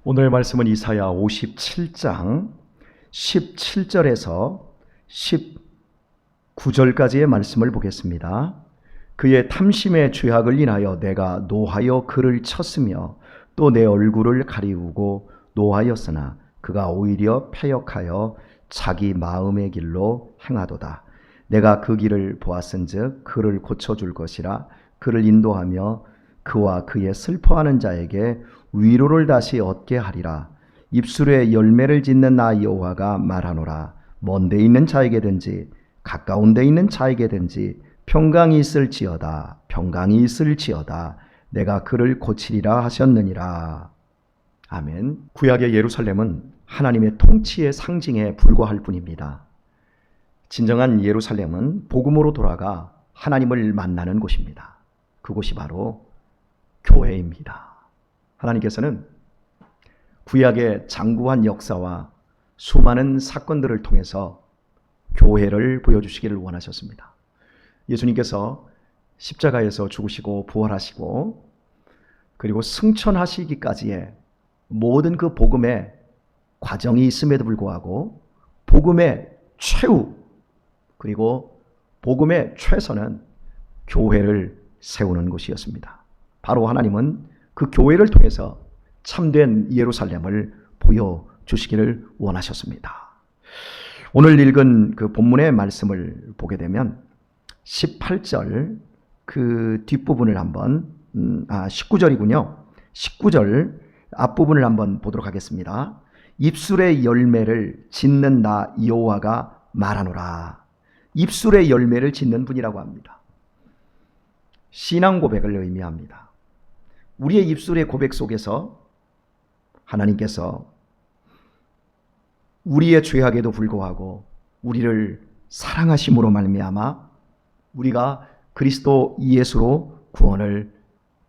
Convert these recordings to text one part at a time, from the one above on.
오늘 말씀은 이사야 57장 17절에서 19절까지의 말씀을 보겠습니다. 그의 탐심의 죄악을 인하여 내가 노하여 그를 쳤으며 또 내 얼굴을 가리우고 노하였으나 그가 오히려 패역하여 자기 마음의 길로 행하도다. 내가 그 길을 보았은즉 그를 고쳐줄 것이라. 그를 인도하며 그와 그의 슬퍼하는 자에게 위로를 다시 얻게 하리라. 입술에 열매를 짓는 나 여호와가 말하노라. 먼 데 있는 자에게든지 가까운 데 있는 자에게든지 평강이 있을지어다. 평강이 있을지어다. 내가 그를 고치리라 하셨느니라. 아멘. 구약의 예루살렘은 하나님의 통치의 상징에 불과할 뿐입니다. 진정한 예루살렘은 복음으로 돌아가 하나님을 만나는 곳입니다. 그곳이 바로 교회입니다. 하나님께서는 구약의 장구한 역사와 수많은 사건들을 통해서 교회를 보여주시기를 원하셨습니다. 예수님께서 십자가에서 죽으시고 부활하시고 그리고 승천하시기까지의 모든 그 복음의 과정이 있음에도 불구하고 복음의 최후 그리고 복음의 최선은 교회를 세우는 것이었습니다. 바로 하나님은 그 교회를 통해서 참된 예루살렘을 보여주시기를 원하셨습니다. 오늘 읽은 그 본문의 말씀을 보게 되면 18절 그 뒷부분을 한번 19절이군요. 19절 앞부분을 한번 보도록 하겠습니다. 입술의 열매를 짓는 나 여호와가 말하노라. 입술의 열매를 짓는 분이라고 합니다. 신앙 고백을 의미합니다. 우리의 입술의 고백 속에서 하나님께서 우리의 죄악에도 불구하고 우리를 사랑하심으로 말미암아 우리가 그리스도 예수로 구원을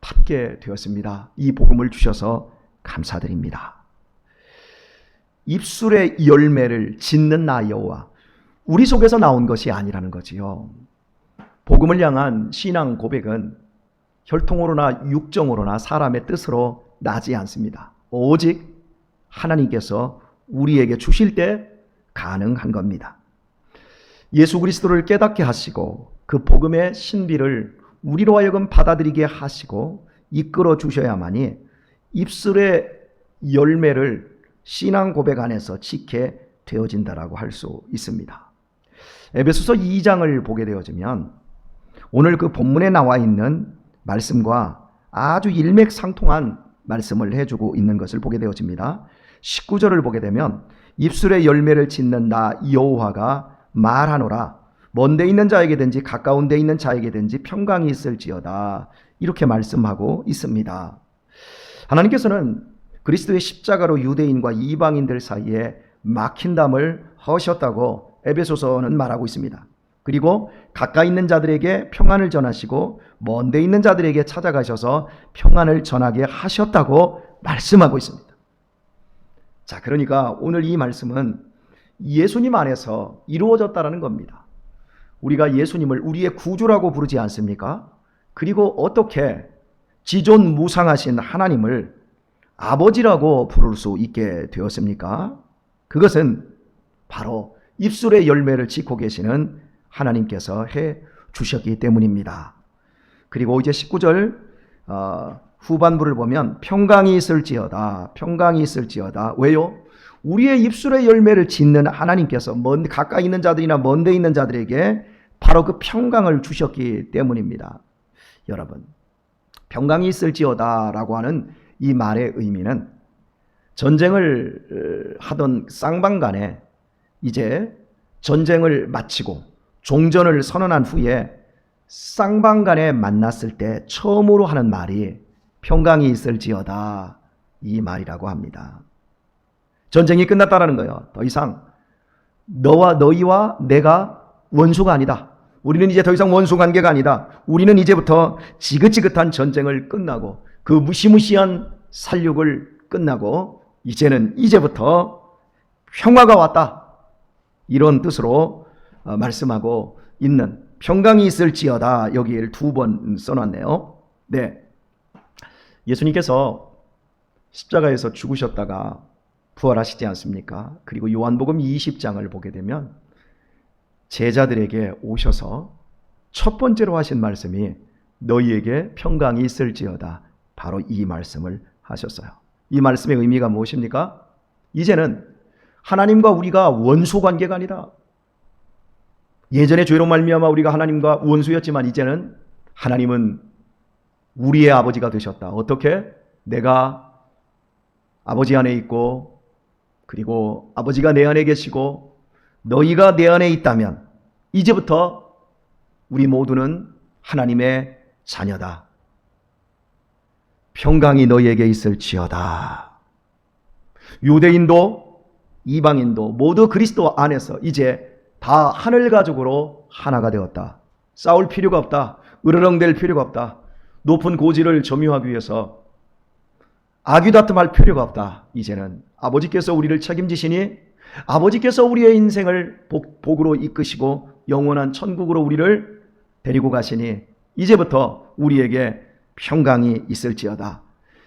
받게 되었습니다. 이 복음을 주셔서 감사드립니다. 입술의 열매를 짓는 나 여호와, 우리 속에서 나온 것이 아니라는 거지요. 복음을 향한 신앙 고백은 혈통으로나 육정으로나 사람의 뜻으로 나지 않습니다. 오직 하나님께서 우리에게 주실 때 가능한 겁니다. 예수 그리스도를 깨닫게 하시고 그 복음의 신비를 우리로 하여금 받아들이게 하시고 이끌어 주셔야만이 입술의 열매를 신앙 고백 안에서 지게 되어진다라고 할 수 있습니다. 에베소서 2장을 보게 되어지면 오늘 그 본문에 나와 있는 말씀과 아주 일맥상통한 말씀을 해주고 있는 것을 보게 되어집니다. 19절을 보게 되면 입술의 열매를 짓는 나 여호와가 말하노라. 먼 데 있는 자에게든지 가까운 데 있는 자에게든지 평강이 있을지어다. 이렇게 말씀하고 있습니다. 하나님께서는 그리스도의 십자가로 유대인과 이방인들 사이에 막힌담을 하셨다고 에베소서는 말하고 있습니다. 그리고 가까이 있는 자들에게 평안을 전하시고 먼 데 있는 자들에게 찾아가셔서 평안을 전하게 하셨다고 말씀하고 있습니다. 자, 그러니까 오늘 이 말씀은 예수님 안에서 이루어졌다는 겁니다. 우리가 예수님을 우리의 구주라고 부르지 않습니까? 그리고 어떻게 지존무상하신 하나님을 아버지라고 부를 수 있게 되었습니까? 그것은 바로 입술의 열매를 짓고 계시는 하나님께서 해 주셨기 때문입니다. 그리고 이제 19절 후반부를 보면 평강이 있을지어다. 평강이 있을지어다. 왜요? 우리의 입술의 열매를 짓는 하나님께서 가까이 있는 자들이나 먼 데 있는 자들에게 바로 그 평강을 주셨기 때문입니다. 여러분, 평강이 있을지어다 라고 하는 이 말의 의미는 전쟁을 하던 쌍방 간에 이제 전쟁을 마치고 종전을 선언한 후에 쌍방 간에 만났을 때 처음으로 하는 말이 평강이 있을지어다, 이 말이라고 합니다. 전쟁이 끝났다라는 거예요. 더 이상 너희와 내가 원수가 아니다. 우리는 이제 더 이상 원수 관계가 아니다. 우리는 이제부터 지긋지긋한 전쟁을 끝나고 그 무시무시한 살육을 끝나고 이제부터 평화가 왔다. 이런 뜻으로 말씀하고 있는 평강이 있을지어다. 여기를 2번 써놨네요. 네, 예수님께서 십자가에서 죽으셨다가 부활하시지 않습니까? 그리고 요한복음 20장을 보게 되면 제자들에게 오셔서 첫 번째로 하신 말씀이 너희에게 평강이 있을지어다. 바로 이 말씀을 하셨어요. 이 말씀의 의미가 무엇입니까? 이제는 하나님과 우리가 원수 관계가 아니라, 예전에 죄로 말미암아 우리가 하나님과 원수였지만 이제는 하나님은 우리의 아버지가 되셨다. 어떻게? 내가 아버지 안에 있고, 그리고 아버지가 내 안에 계시고 너희가 내 안에 있다면 이제부터 우리 모두는 하나님의 자녀다. 평강이 너희에게 있을지어다. 유대인도 이방인도 모두 그리스도 안에서 이제 다 하늘 가족으로 하나가 되었다. 싸울 필요가 없다. 으르렁댈 필요가 없다. 높은 고지를 점유하기 위해서 아귀다툼할 필요가 없다. 이제는 아버지께서 우리를 책임지시니 아버지께서 우리의 인생을 복으로 이끄시고 영원한 천국으로 우리를 데리고 가시니 이제부터 우리에게 평강이 있을지어다.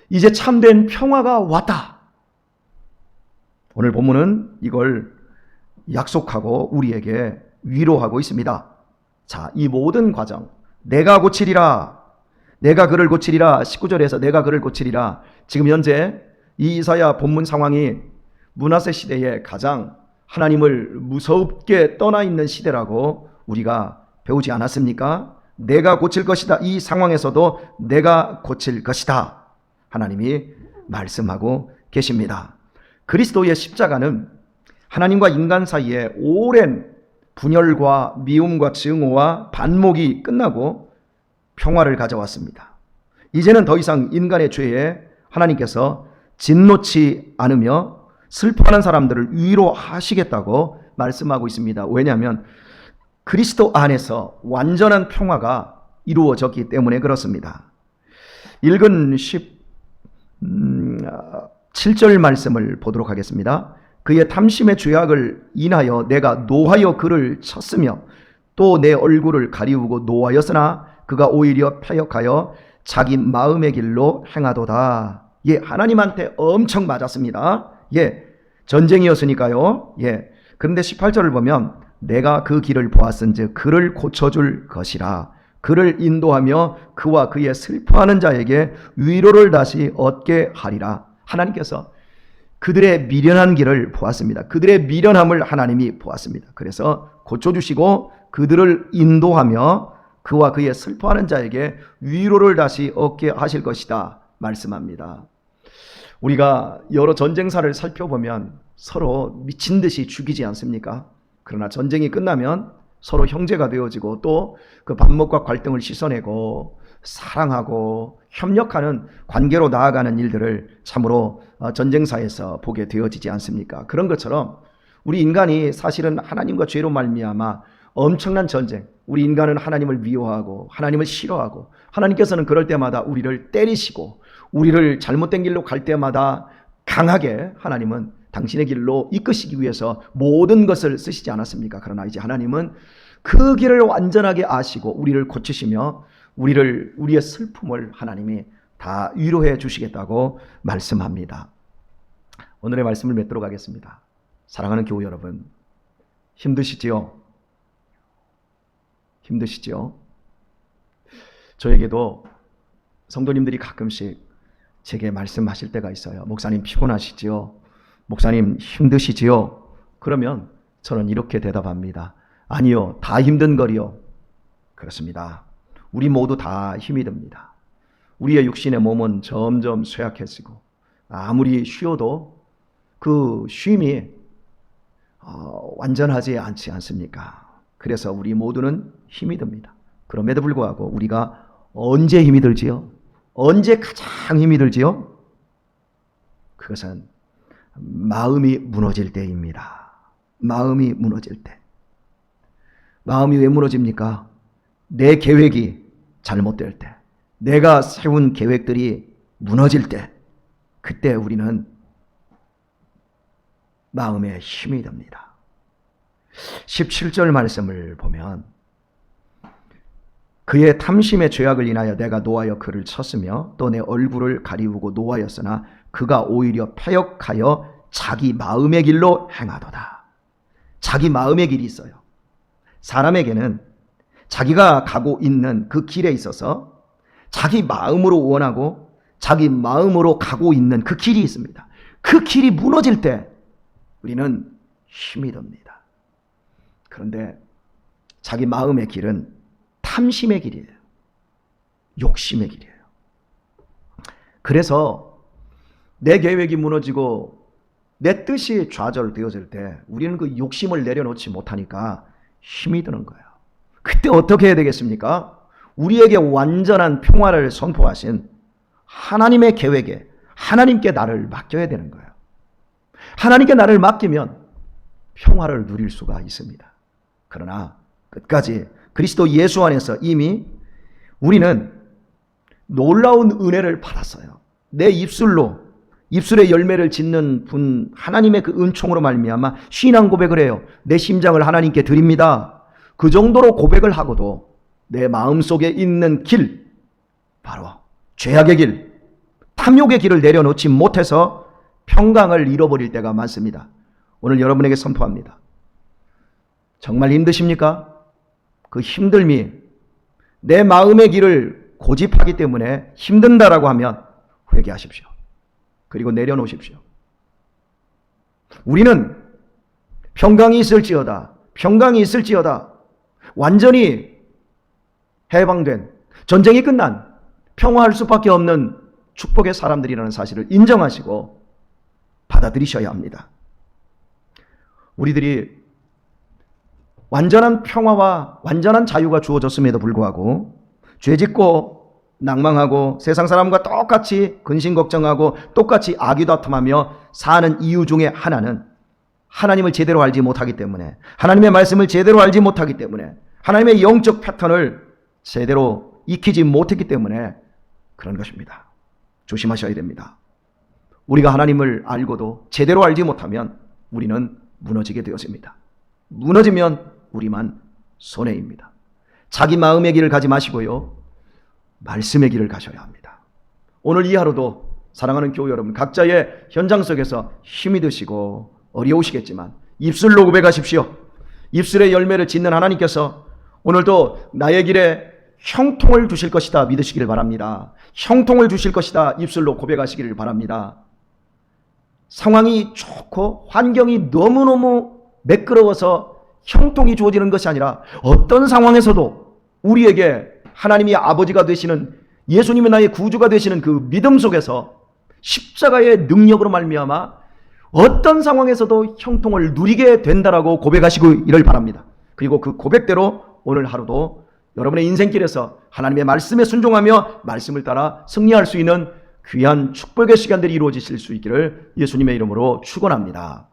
이제 참된 평화가 왔다. 오늘 본문은 이걸 약속하고 우리에게 위로하고 있습니다. 자, 이 모든 과정, 내가 고치리라, 내가 그를 고치리라, 19절에서 내가 그를 고치리라. 지금 현재 이 이사야 본문 상황이 므낫세 시대에 가장 하나님을 무섭게 떠나 있는 시대라고 우리가 배우지 않았습니까? 내가 고칠 것이다. 이 상황에서도 내가 고칠 것이다. 하나님이 말씀하고 계십니다. 그리스도의 십자가는 하나님과 인간 사이에 오랜 분열과 미움과 증오와 반목이 끝나고 평화를 가져왔습니다. 이제는 더 이상 인간의 죄에 하나님께서 진노치 않으며 슬퍼하는 사람들을 위로하시겠다고 말씀하고 있습니다. 왜냐하면 그리스도 안에서 완전한 평화가 이루어졌기 때문에 그렇습니다. 읽은 17절 말씀을 보도록 하겠습니다. 그의 탐심의 죄악을 인하여 내가 노하여 그를 쳤으며 또 내 얼굴을 가리우고 노하였으나 그가 오히려 패역하여 자기 마음의 길로 행하도다. 예, 하나님한테 엄청 맞았습니다. 예, 전쟁이었으니까요. 예, 그런데 18절을 보면 내가 그 길을 보았은즉 그를 고쳐줄 것이라. 그를 인도하며 그와 그의 슬퍼하는 자에게 위로를 다시 얻게 하리라. 하나님께서 그들의 미련한 길을 보았습니다. 그들의 미련함을 하나님이 보았습니다. 그래서 고쳐주시고 그들을 인도하며 그와 그의 슬퍼하는 자에게 위로를 다시 얻게 하실 것이다 말씀합니다. 우리가 여러 전쟁사를 살펴보면 서로 미친 듯이 죽이지 않습니까? 그러나 전쟁이 끝나면 서로 형제가 되어지고 또 그 반목과 갈등을 씻어내고 사랑하고 협력하는 관계로 나아가는 일들을 참으로 전쟁사에서 보게 되어지지 않습니까? 그런 것처럼 우리 인간이 사실은 하나님과 죄로 말미암아 엄청난 전쟁, 우리 인간은 하나님을 미워하고 하나님을 싫어하고 하나님께서는 그럴 때마다 우리를 때리시고 우리를 잘못된 길로 갈 때마다 강하게 하나님은 당신의 길로 이끄시기 위해서 모든 것을 쓰시지 않았습니까? 그러나 이제 하나님은 그 길을 완전하게 아시고 우리를 고치시며 우리의 슬픔을 하나님이 다 위로해 주시겠다고 말씀합니다. 오늘의 말씀을 맺도록 하겠습니다. 사랑하는 교우 여러분, 힘드시지요? 힘드시죠? 저에게도 성도님들이 가끔씩 제게 말씀하실 때가 있어요. 목사님 피곤하시지요? 목사님 힘드시지요? 그러면 저는 이렇게 대답합니다. 아니요, 다 힘든 거리요. 그렇습니다. 우리 모두 다 힘이 듭니다. 우리의 육신의 몸은 점점 쇠약해지고 아무리 쉬어도 그 쉼이 완전하지 않지 않습니까? 그래서 우리 모두는 힘이 듭니다. 그럼에도 불구하고 우리가 언제 힘이 들지요? 언제 가장 힘이 들지요? 그것은 마음이 무너질 때입니다. 마음이 무너질 때. 마음이 왜 무너집니까? 내 계획이 잘못될 때, 내가 세운 계획들이 무너질 때, 그때 우리는 마음에 힘이 듭니다. 17절 말씀을 보면 그의 탐심의 죄악을 인하여 내가 노하여 그를 쳤으며 또 내 얼굴을 가리우고 노하였으나 그가 오히려 패역하여 자기 마음의 길로 행하도다. 자기 마음의 길이 있어요. 사람에게는 자기가 가고 있는 그 길에 있어서 자기 마음으로 원하고 자기 마음으로 가고 있는 그 길이 있습니다. 그 길이 무너질 때 우리는 힘이 듭니다. 그런데 자기 마음의 길은 탐심의 길이에요. 욕심의 길이에요. 그래서 내 계획이 무너지고 내 뜻이 좌절되어질 때 우리는 그 욕심을 내려놓지 못하니까 힘이 드는 거예요. 그때 어떻게 해야 되겠습니까? 우리에게 완전한 평화를 선포하신 하나님의 계획에 하나님께 나를 맡겨야 되는 거예요. 하나님께 나를 맡기면 평화를 누릴 수가 있습니다. 그러나 끝까지 그리스도 예수 안에서 이미 우리는 놀라운 은혜를 받았어요. 내 입술의 열매를 짓는 분 하나님의 그 은총으로 말미암아 신앙 고백을 해요. 내 심장을 하나님께 드립니다. 그 정도로 고백을 하고도 내 마음속에 있는 길, 바로 죄악의 길, 탐욕의 길을 내려놓지 못해서 평강을 잃어버릴 때가 많습니다. 오늘 여러분에게 선포합니다. 정말 힘드십니까? 그 힘듦이 내 마음의 길을 고집하기 때문에 힘든다라고 하면 회개하십시오. 그리고 내려놓으십시오. 우리는 평강이 있을지어다, 완전히 해방된, 전쟁이 끝난, 평화할 수밖에 없는 축복의 사람들이라는 사실을 인정하시고 받아들이셔야 합니다. 우리들이 완전한 평화와 완전한 자유가 주어졌음에도 불구하고 죄짓고 낭망하고 세상 사람과 똑같이 근심 걱정하고 똑같이 악의다툼하며 사는 이유 중에 하나는 하나님을 제대로 알지 못하기 때문에, 하나님의 말씀을 제대로 알지 못하기 때문에, 하나님의 영적 패턴을 제대로 익히지 못했기 때문에 그런 것입니다. 조심하셔야 됩니다. 우리가 하나님을 알고도 제대로 알지 못하면 우리는 무너지게 되었습니다. 무너지면 우리만 손해입니다. 자기 마음의 길을 가지 마시고요, 말씀의 길을 가셔야 합니다. 오늘 이 하루도 사랑하는 교회 여러분, 각자의 현장 속에서 힘이 드시고 어려우시겠지만 입술로 고백하십시오. 입술의 열매를 짓는 하나님께서 오늘도 나의 길에 형통을 주실 것이다 믿으시기를 바랍니다. 형통을 주실 것이다 입술로 고백하시기를 바랍니다. 상황이 좋고 환경이 너무너무 매끄러워서 형통이 주어지는 것이 아니라 어떤 상황에서도 우리에게 하나님이 아버지가 되시는, 예수님이 나의 구주가 되시는 그 믿음 속에서 십자가의 능력으로 말미암아 어떤 상황에서도 형통을 누리게 된다라고 고백하시기를 바랍니다. 그리고 그 고백대로 오늘 하루도 여러분의 인생길에서 하나님의 말씀에 순종하며 말씀을 따라 승리할 수 있는 귀한 축복의 시간들이 이루어지실 수 있기를 예수님의 이름으로 축원합니다.